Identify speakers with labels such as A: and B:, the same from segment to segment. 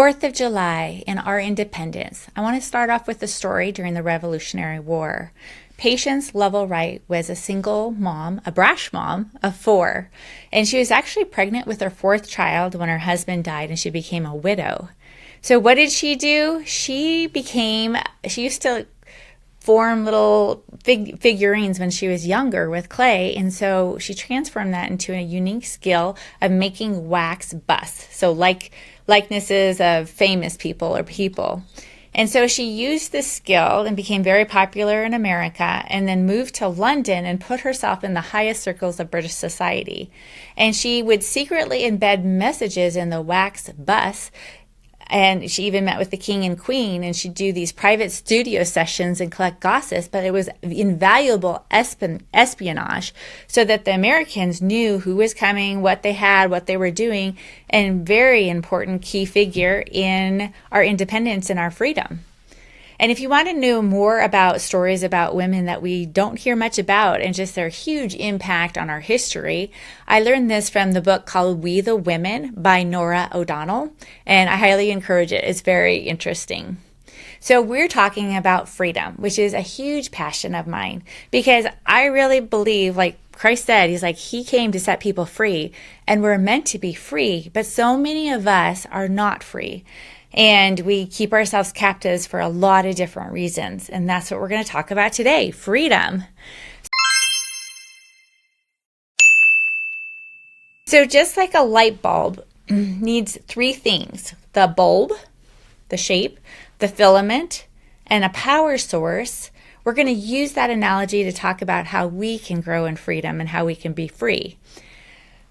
A: 4th of July and our independence. I want to start off with a story during the Revolutionary War. Patience Lovell Wright was a single mom, a brash mom of 4, and she was actually pregnant with her 4th child when her husband died and she became a widow. So what did she do? She used to form little figurines when she was younger with clay, and so she transformed that into a unique skill of making wax busts, so likenesses of famous people or people. And so she used this skill and became very popular in America, and then moved to London and put herself in the highest circles of British society. And she would secretly embed messages in the wax busts. And she even met with the king and queen, and she'd do these private studio sessions and collect gossips, but it was invaluable espionage so that the Americans knew who was coming, what they had, what they were doing, and very important key figure in our independence and our freedom. And if you want to know more about stories about women that we don't hear much about and just their huge impact on our history, I learned this from the book called We the Women by Nora O'Donnell, and I highly encourage it. It's very interesting. So we're talking about freedom, which is a huge passion of mine, because I really believe, like Christ said, he came to set people free, and we're meant to be free, but so many of us are not free. And we keep ourselves captives for a lot of different reasons. And that's what we're going to talk about today, freedom. So just like a light bulb needs 3 things: the bulb, the shape, the filament, and a power source, we're going to use that analogy to talk about how we can grow in freedom and how we can be free.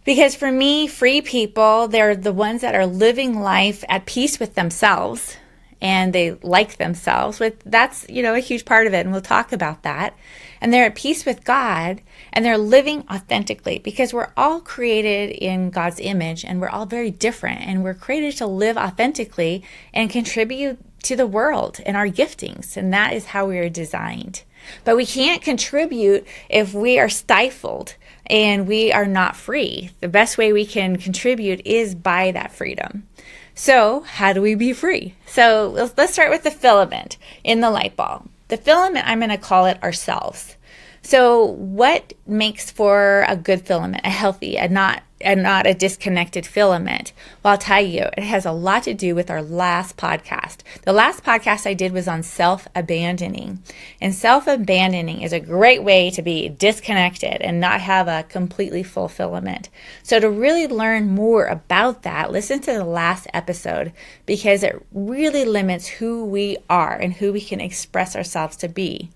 A: Because for me, free people, they're the ones that are living life at peace with themselves, and they like themselves. That's, a huge part of it, and we'll talk about that. And they're at peace with God, and they're living authentically, because we're all created in God's image, and we're all very different, and we're created to live authentically and contribute to the world and our giftings, and that is how we are designed. But we can't contribute if we are stifled and we are not free. The best way we can contribute is by that freedom. So how do we be free? So let's start with the filament in the light bulb. The filament, I'm going to call it ourselves. So what makes for a good filament, a healthy, and not a disconnected filament? Well, I'll tell you, it has a lot to do with our last podcast. The last podcast I did was on self-abandoning. And self-abandoning is a great way to be disconnected and not have a completely full filament. So to really learn more about that, listen to the last episode, because it really limits who we are and who we can express ourselves to be.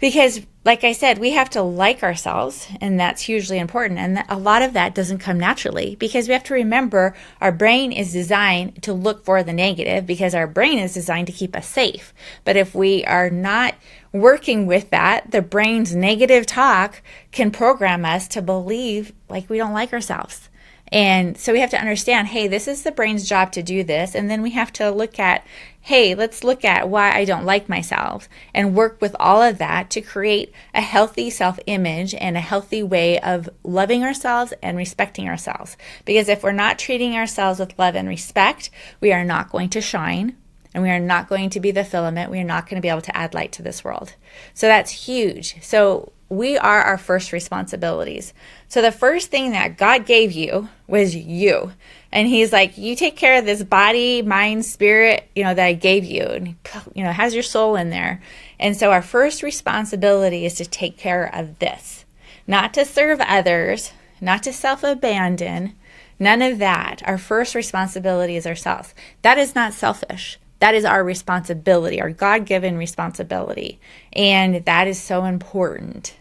A: Because, like I said, we have to like ourselves, and that's hugely important. And a lot of that doesn't come naturally, because we have to remember our brain is designed to look for the negative, because our brain is designed to keep us safe. But if we are not working with that, the brain's negative talk can program us to believe like we don't like ourselves. And so we have to understand, hey, this is the brain's job to do this. And then we have to look at, hey, let's look at why I don't like myself, and work with all of that to create a healthy self-image and a healthy way of loving ourselves and respecting ourselves. Because if we're not treating ourselves with love and respect, we are not going to shine, and we are not going to be the filament. We are not going to be able to add light to this world. So that's huge. So we are our first responsibilities. So the first thing that God gave you was you. And he's like, you take care of this body, mind, spirit, that I gave you. And, has your soul in there. And so our first responsibility is to take care of this. Not to serve others, not to self-abandon, none of that. Our first responsibility is ourselves. That is not selfish. That is our responsibility, our God-given responsibility. And that is so important.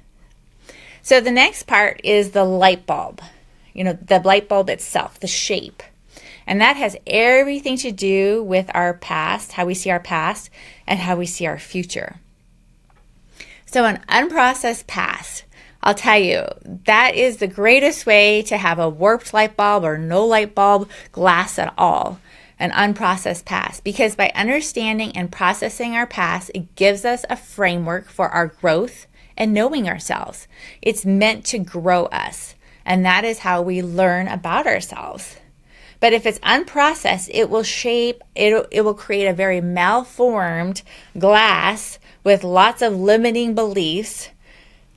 A: So the next part is the light bulb, the light bulb itself, the shape. And that has everything to do with our past, how we see our past, and how we see our future. So an unprocessed past, I'll tell you, that is the greatest way to have a warped light bulb or no light bulb glass at all. An unprocessed past, because by understanding and processing our past, it gives us a framework for our growth and knowing ourselves. It's meant to grow us, and that is how we learn about ourselves. But if it's unprocessed, it will create a very malformed glass with lots of limiting beliefs,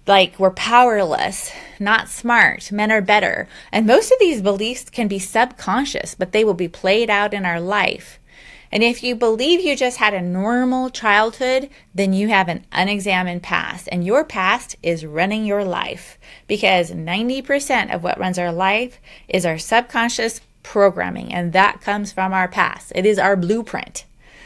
A: like we're powerless, not smart, men are better. And most of these beliefs can be subconscious, but they will be played out in our life. And if you believe you just had a normal childhood, then you have an unexamined past. And your past is running your life, because 90% of what runs our life is our subconscious programming. And that comes from our past. It is our blueprint.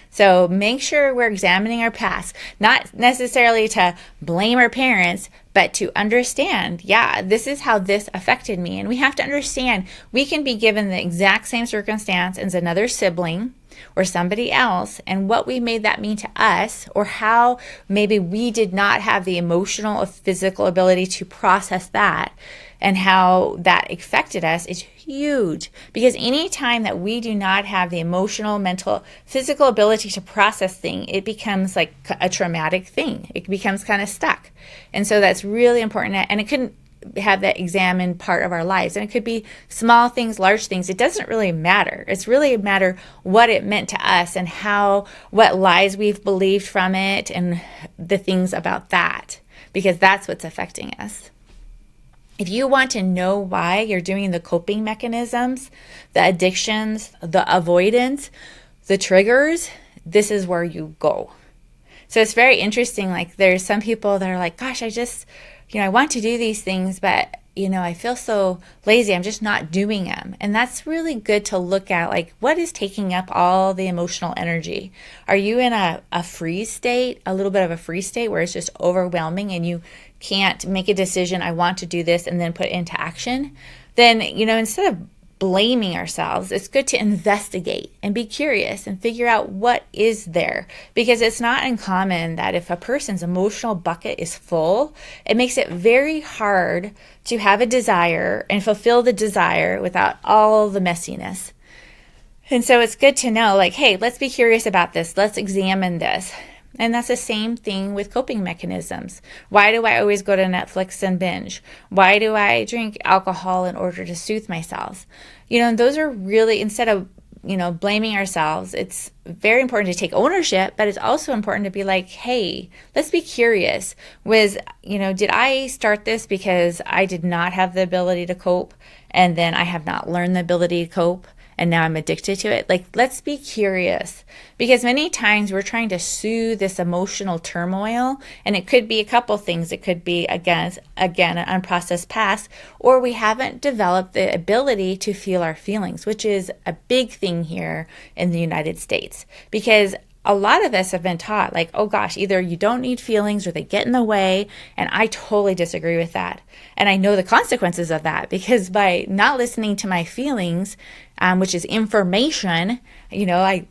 A: So make sure we're examining our past, not necessarily to blame our parents, but to understand, yeah, this is how this affected me. And we have to understand we can be given the exact same circumstance as another sibling or somebody else, and what we made that mean to us, or how maybe we did not have the emotional or physical ability to process that, and how that affected us is huge. Because any time that we do not have the emotional, mental, physical ability to process things, it becomes like a traumatic thing. It becomes kind of stuck. And so that's really important. And it couldn't have that examined part of our lives. And it could be small things, large things. It doesn't really matter. It's really a matter what it meant to us and what lies we've believed from it and the things about that, because that's what's affecting us. If you want to know why you're doing the coping mechanisms, the addictions, the avoidance, the triggers, this is where you go. So it's very interesting. Like there's some people that are like, gosh, I want to do these things, but I feel so lazy. I'm just not doing them. And that's really good to look at, like, what is taking up all the emotional energy? Are you in a freeze state, a little bit of a freeze state where it's just overwhelming and you can't make a decision, I want to do this, and then put it into action? Then, instead of blaming ourselves, it's good to investigate and be curious and figure out what is there, because it's not uncommon that if a person's emotional bucket is full, it makes it very hard to have a desire and fulfill the desire without all the messiness. And so it's good to know, like, hey, let's be curious about this. Let's examine this. And that's the same thing with coping mechanisms. Why do I always go to Netflix and binge? Why do I drink alcohol in order to soothe myself? Those are really, instead of, blaming ourselves, it's very important to take ownership, but it's also important to be like, hey, let's be curious. Did I start this because I did not have the ability to cope, and then I have not learned the ability to cope, and now I'm addicted to it? Like, let's be curious, because many times we're trying to soothe this emotional turmoil, and it could be a couple things. It could be, again, an unprocessed past, or we haven't developed the ability to feel our feelings, which is a big thing here in the United States, because a lot of us have been taught, like, oh gosh, either you don't need feelings or they get in the way. And I totally disagree with that. And I know the consequences of that, because by not listening to my feelings, which is information, a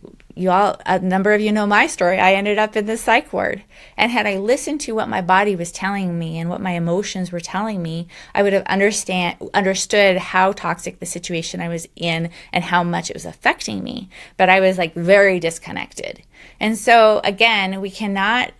A: number of you know my story. I ended up in the psych ward. And had I listened to what my body was telling me and what my emotions were telling me, I would have understood how toxic the situation I was in and how much it was affecting me. But I was like very disconnected. And so again, we cannot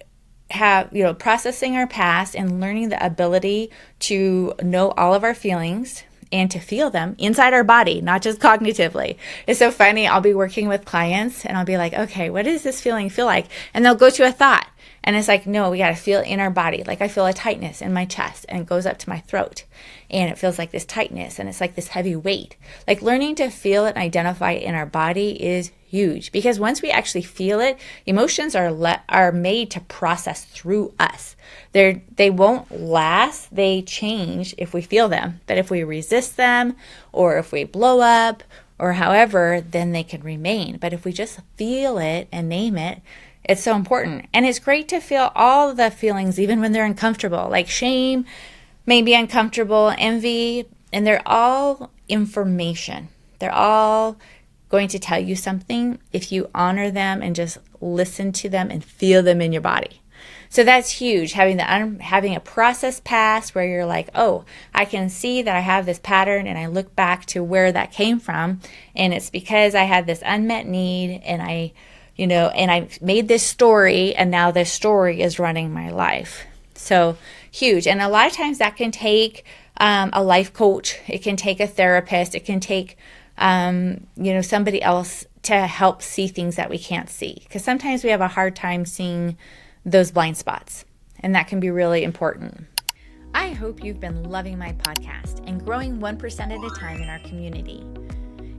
A: have, processing our past and learning the ability to know all of our feelings and to feel them inside our body, not just cognitively. It's so funny. I'll be working with clients and I'll be like, okay, what does this feeling feel like? And they'll go to a thought. And it's like, no, we got to feel it in our body. Like I feel a tightness in my chest and it goes up to my throat. And it feels like this tightness and it's like this heavy weight. Like learning to feel it and identify it in our body is huge, because once we actually feel it, emotions are made to process through us. They won't last. They change if we feel them. But if we resist them, or if we blow up, or however, then they can remain. But if we just feel it and name it, it's so important. And it's great to feel all the feelings, even when they're uncomfortable, like shame may be uncomfortable, envy, and they're all information. They're all going to tell you something if you honor them and just listen to them and feel them in your body. So that's huge, having a processed past where you're like, oh, I can see that I have this pattern, and I look back to where that came from, and it's because I had this unmet need, and I made this story, and now this story is running my life. So huge. And a lot of times that can take a life coach. It can take a therapist. It can take somebody else to help see things that we can't see. Because sometimes we have a hard time seeing those blind spots, and that can be really important. I hope you've been loving my podcast and growing 1% at a time in our community.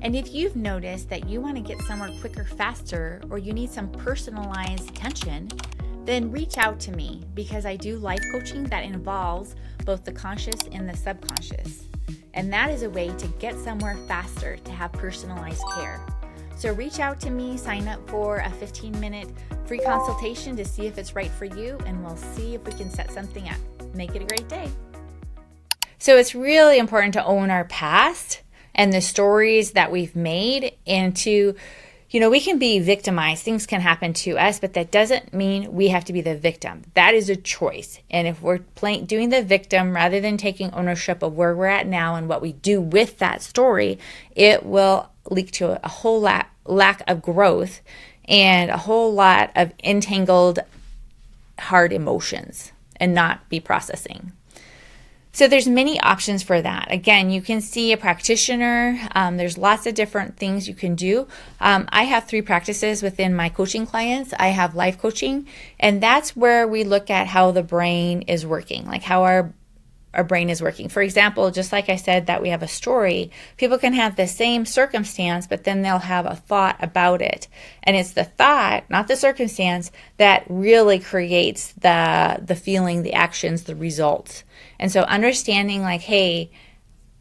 A: And if you've noticed that you want to get somewhere quicker, faster, or you need some personalized attention, then reach out to me, because I do life coaching that involves both the conscious and the subconscious. And that is a way to get somewhere faster, to have personalized care. So reach out to me, sign up for a 15-minute free consultation to see if it's right for you, and we'll see if we can set something up. Make it a great day. So it's really important to own our past and the stories that we've made, and to, we can be victimized. Things can happen to us, but that doesn't mean we have to be the victim. That is a choice. And if we're doing the victim rather than taking ownership of where we're at now and what we do with that story, it will lead to a whole lack of growth and a whole lot of entangled, hard emotions and not be processing. So there's many options for that. Again, you can see a practitioner. There's lots of different things you can do. I have 3 practices within my coaching clients. I have life coaching, and that's where we look at how the brain is working, like how our brain is working. For example, just like I said that we have a story, people can have the same circumstance, but then they'll have a thought about it. And it's the thought, not the circumstance, that really creates the feeling, the actions, the results. And so understanding like, hey,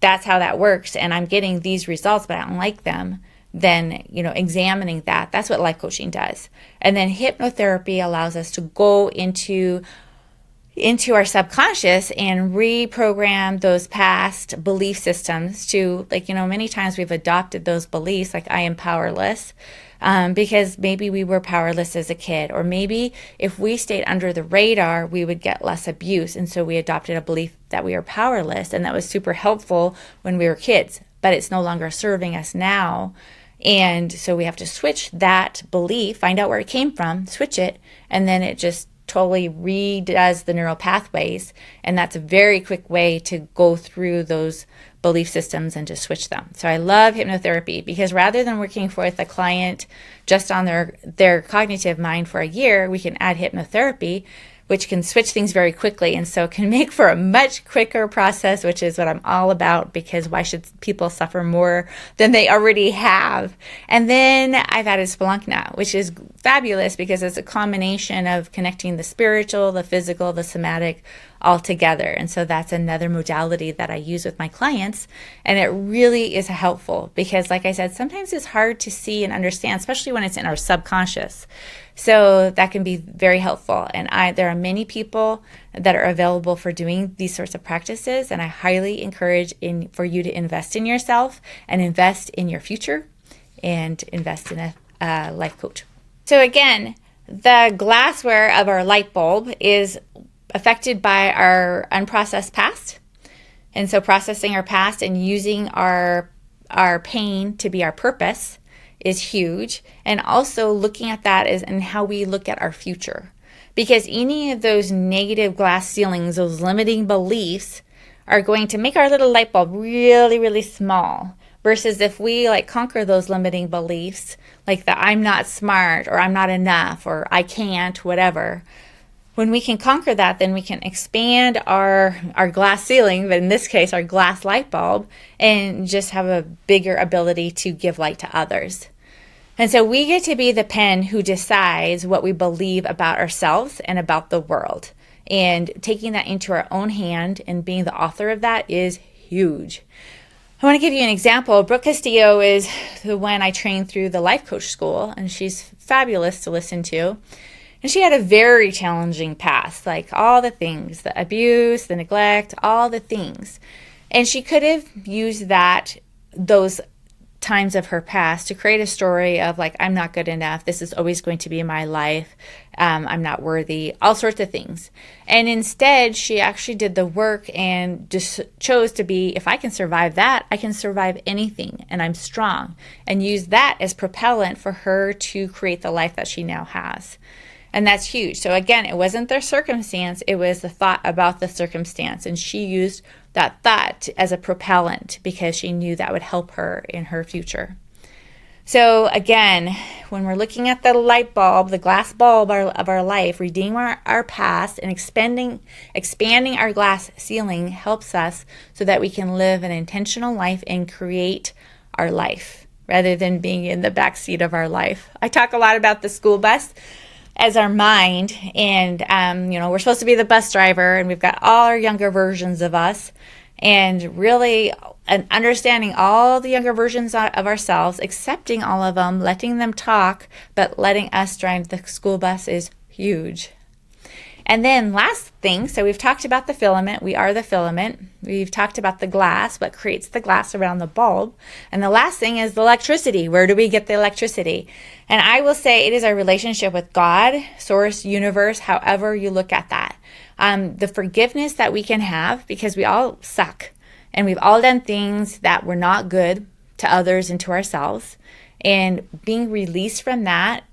A: that's how that works, and I'm getting these results, but I don't like them, then, examining that. That's what life coaching does. And then hypnotherapy allows us to go into our subconscious and reprogram those past belief systems to, many times we've adopted those beliefs, like I am powerless, because maybe we were powerless as a kid, or maybe if we stayed under the radar, we would get less abuse. And so we adopted a belief that we are powerless, and that was super helpful when we were kids, but it's no longer serving us now. And so we have to switch that belief, find out where it came from, switch it, and then it just totally redoes the neural pathways. And that's a very quick way to go through those belief systems and to switch them. So I love hypnotherapy, because rather than working with a client just on their cognitive mind for a year, we can add hypnotherapy, which can switch things very quickly, and so can make for a much quicker process, which is what I'm all about, because why should people suffer more than they already have? And then I've added Spelunk, which is fabulous because it's a combination of connecting the spiritual, the physical, the somatic all together. And so that's another modality that I use with my clients, and it really is helpful because, like I said, sometimes it's hard to see and understand, especially when it's in our subconscious. So that can be very helpful. And there are many people that are available for doing these sorts of practices, and I highly encourage for you to invest in yourself and invest in your future and invest in a life coach. So again, the glassware of our light bulb is affected by our unprocessed past. And so processing our past and using our pain to be our purpose is huge. And also looking at that and how we look at our future. Because any of those negative glass ceilings, those limiting beliefs, are going to make our little light bulb really, really small. Versus if we conquer those limiting beliefs, like the I'm not smart, or I'm not enough, or I can't, whatever. When we can conquer that, then we can expand our glass ceiling, but in this case, our glass light bulb, and just have a bigger ability to give light to others. And so we get to be the pen who decides what we believe about ourselves and about the world. And taking that into our own hand and being the author of that is huge. I want to give you an example. Brooke Castillo is the one I trained through the life coach school, and she's fabulous to listen to. And she had a very challenging past, like all the things, the abuse, the neglect, all the things. And she could have used those times of her past to create a story of I'm not good enough. This is always going to be my life. I'm not worthy, all sorts of things. And instead, she actually did the work and just chose to be, if I can survive that, I can survive anything, and I'm strong, and use that as propellant for her to create the life that she now has. And that's huge. So again, it wasn't their circumstance, it was the thought about the circumstance. And she used that thought as a propellant because she knew that would help her in her future. So again, when we're looking at the light bulb, the glass bulb of our life, redeeming our past and expanding our glass ceiling helps us so that we can live an intentional life and create our life rather than being in the backseat of our life. I talk a lot about the school bus as our mind, and we're supposed to be the bus driver, and we've got all our younger versions of us, and really understanding all the younger versions of ourselves, accepting all of them, letting them talk, but letting us drive the school bus is huge. And then last thing, so we've talked about the filament. We are the filament. We've talked about the glass, what creates the glass around the bulb. And the last thing is the electricity. Where do we get the electricity? And I will say it is our relationship with God, source, universe, however you look at that. The forgiveness that we can have, because we all suck. And we've all done things that were not good to others and to ourselves. And being released from that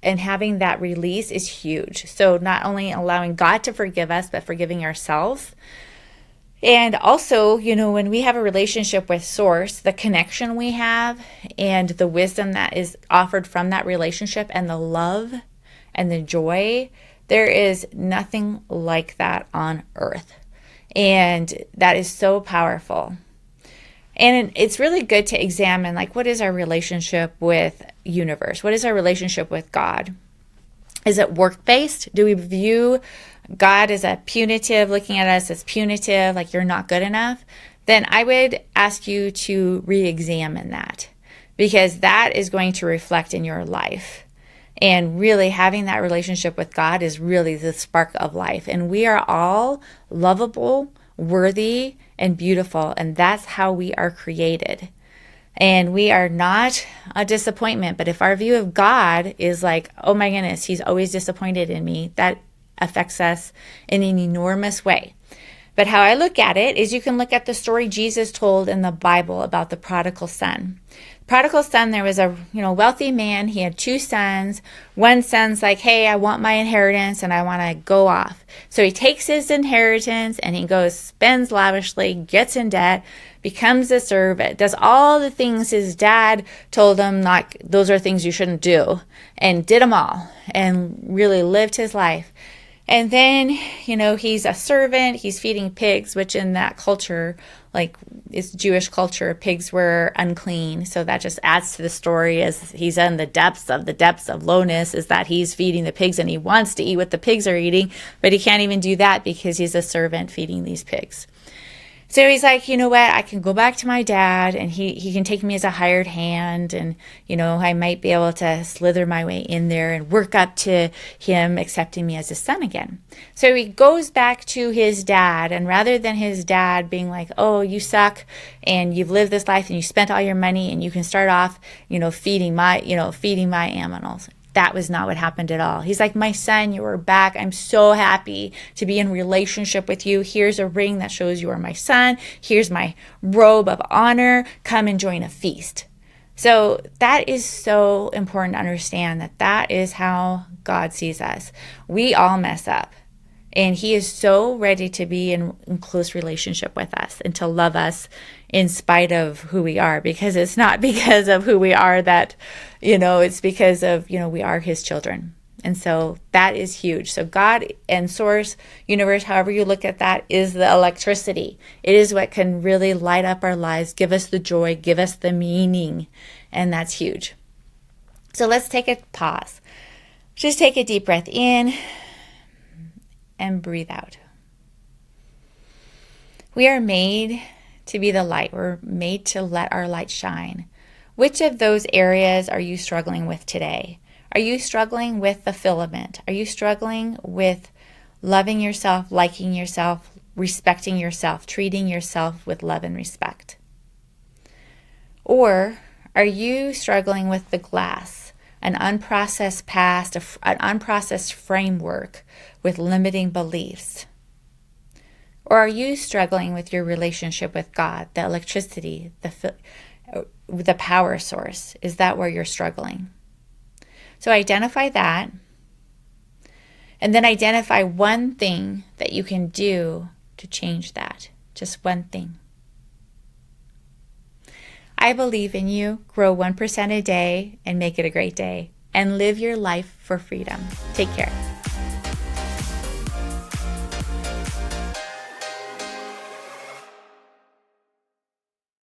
A: and having that release is huge. So not only allowing God to forgive us, but forgiving ourselves. And also, when we have a relationship with Source, the connection we have and the wisdom that is offered from that relationship and the love and the joy, there is nothing like that on earth. And that is so powerful. And it's really good to examine, what is our relationship with universe? What is our relationship with God? Is it work-based? Do we view God as a punitive, looking at us as punitive, like you're not good enough? Then I would ask you to re-examine that, because that is going to reflect in your life. And really having that relationship with God is really the spark of life. And we are all lovable, worthy, and beautiful. And that's how we are created. And we are not a disappointment. But if our view of God is like, oh my goodness, he's always disappointed in me, that affects us in an enormous way. But how I look at it is you can look at the story Jesus told in the Bible about the prodigal son. Prodigal son, there was a wealthy man. He had two sons. One son's like, hey, I want my inheritance and I want to go off. So he takes his inheritance and he goes, spends lavishly, gets in debt, becomes a servant, does all the things his dad told him, like, those are things you shouldn't do, and did them all and really lived his life. And then, he's a servant, he's feeding pigs, which in that culture, it's Jewish culture, pigs were unclean. So that just adds to the story as he's in the depths of lowness, is that he's feeding the pigs and he wants to eat what the pigs are eating, but he can't even do that because he's a servant feeding these pigs. So he's like, you know what, I can go back to my dad and he can take me as a hired hand, and, I might be able to slither my way in there and work up to him accepting me as his son again. So he goes back to his dad, and rather than his dad being like, oh, you suck and you've lived this life and you spent all your money and you can start off, feeding my animals. That was not what happened at all. He's like, my son, you are back. I'm so happy to be in relationship with you. Here's a ring that shows you are my son. Here's my robe of honor. Come and join a feast. So that is so important to understand, that is how God sees us. We all mess up. And he is so ready to be in close relationship with us and to love us in spite of who we are, because it's not because of who we are that, it's because of, we are his children. And so that is huge. So God and source, universe, however you look at that, is the electricity. It is what can really light up our lives, give us the joy, give us the meaning. And that's huge. So let's take a pause. Just take a deep breath in and breathe out. We are made to be the light. We're made to let our light shine. Which of those areas are you struggling with today? Are you struggling with the filament? Are you struggling with loving yourself, liking yourself, respecting yourself, treating yourself with love and respect? Or are you struggling with the glass, an unprocessed past, an unprocessed framework with limiting beliefs? Or are you struggling with your relationship with God, the electricity, the power source? Is that where you're struggling? So identify that. And then identify one thing that you can do to change that. Just one thing. I believe in you. Grow 1% a day and make it a great day. And live your life for freedom. Take care.